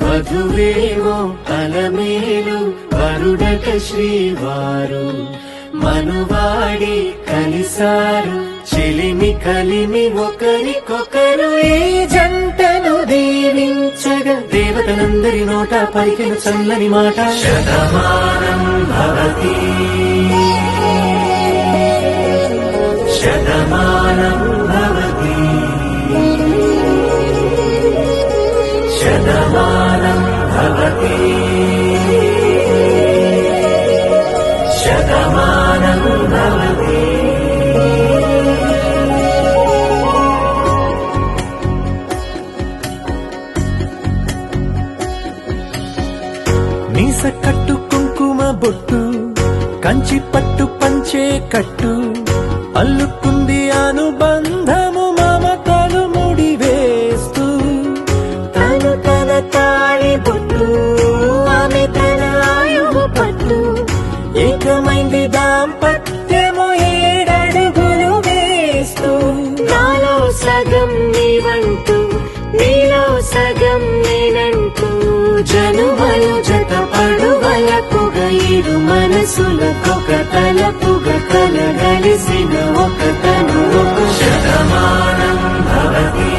వధువేమో అలమేలు వరుడట శ్రీవారు మనువాడి కలిసారు చెలిమి కలిమి ఒకరికొకరు ఈ జంటను దీవించగా దేవతలందరి నోట పలికిన చల్లని మాట శతమానం భవతి శతమానం భవతి శతమానం భవతి శతమానం భవతి. మీస కట్టు కుంకుమ బొట్టు కంచి పట్టు పంచే కట్టు అల్లుకుంది అనుబంధము మమతలు ముడివేస్తూ తను తన తాళి బొట్టు ఆమె తన ఆయువు పట్టు ఏకమైంది దాంపత్యము 7 అడుగులు వేస్తూ నాలో సగం నీవంటూ నీలో సగం నేనంటూ జనుమలు జత పడువలపుగ ఇరు మనసులకొక తలపుగ కలగలిసిన ఒక తను శతమానం భవతి.